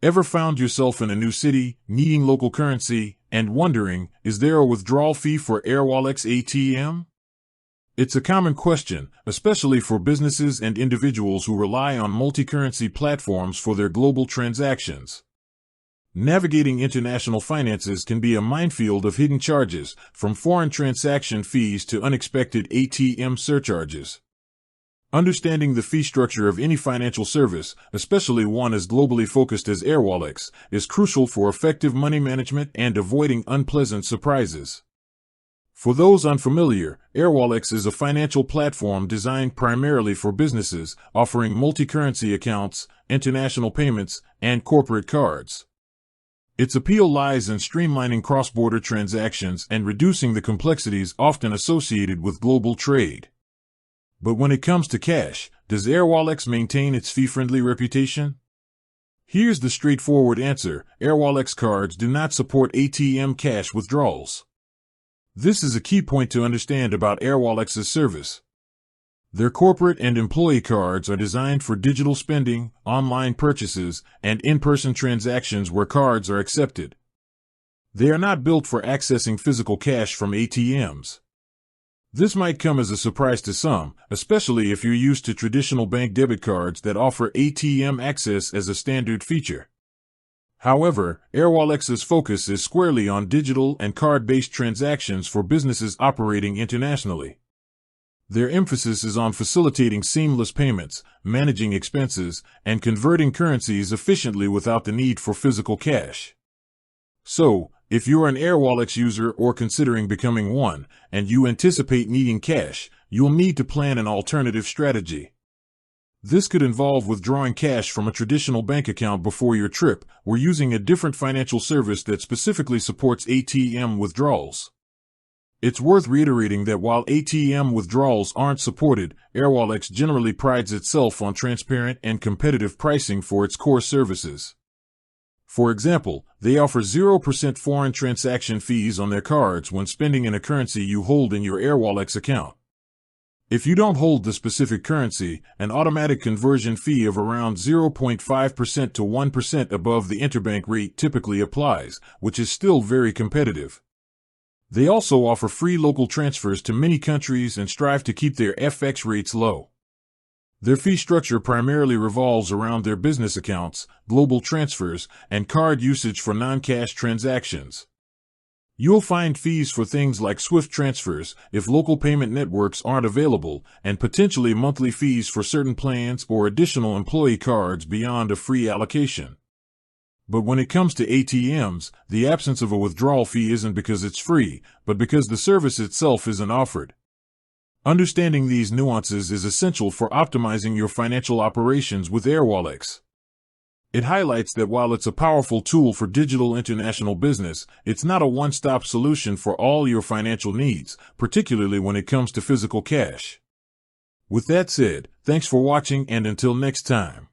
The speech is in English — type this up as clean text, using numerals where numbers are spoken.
Ever found yourself in a new city, needing local currency, and wondering, is there a withdrawal fee for Airwallex ATM? It's a common question, especially for businesses and individuals who rely on multi-currency platforms for their global transactions. Navigating international finances can be a minefield of hidden charges, from foreign transaction fees to unexpected ATM surcharges. Understanding the fee structure of any financial service, especially one as globally focused as Airwallex, is crucial for effective money management and avoiding unpleasant surprises. For those unfamiliar, Airwallex is a financial platform designed primarily for businesses, offering multi-currency accounts, international payments, and corporate cards. Its appeal lies in streamlining cross-border transactions and reducing the complexities often associated with global trade. But when it comes to cash, does Airwallex maintain its fee-friendly reputation? Here's the straightforward answer: Airwallex cards do not support ATM cash withdrawals. This is a key point to understand about Airwallex's service. Their corporate and employee cards are designed for digital spending, online purchases, and in-person transactions where cards are accepted. They are not built for accessing physical cash from ATMs. This might come as a surprise to some, especially if you're used to traditional bank debit cards that offer ATM access as a standard feature. However, Airwallex's focus is squarely on digital and card-based transactions for businesses operating internationally. Their emphasis is on facilitating seamless payments, managing expenses, and converting currencies efficiently without the need for physical cash. So, if you're an Airwallex user or considering becoming one, and you anticipate needing cash, you'll need to plan an alternative strategy. This could involve withdrawing cash from a traditional bank account before your trip, or using a different financial service that specifically supports ATM withdrawals. It's worth reiterating that while ATM withdrawals aren't supported, Airwallex generally prides itself on transparent and competitive pricing for its core services. For example, they offer 0% foreign transaction fees on their cards when spending in a currency you hold in your Airwallex account. If you don't hold the specific currency, an automatic conversion fee of around 0.5% to 1% above the interbank rate typically applies, which is still very competitive. They also offer free local transfers to many countries and strive to keep their FX rates low. Their fee structure primarily revolves around their business accounts, global transfers, and card usage for non-cash transactions. You'll find fees for things like SWIFT transfers, if local payment networks aren't available, and potentially monthly fees for certain plans or additional employee cards beyond a free allocation. But when it comes to ATMs, the absence of a withdrawal fee isn't because it's free, but because the service itself isn't offered. Understanding these nuances is essential for optimizing your financial operations with Airwallex. It highlights that while it's a powerful tool for digital international business, it's not a one-stop solution for all your financial needs, particularly when it comes to physical cash. With that said, thanks for watching, and until next time.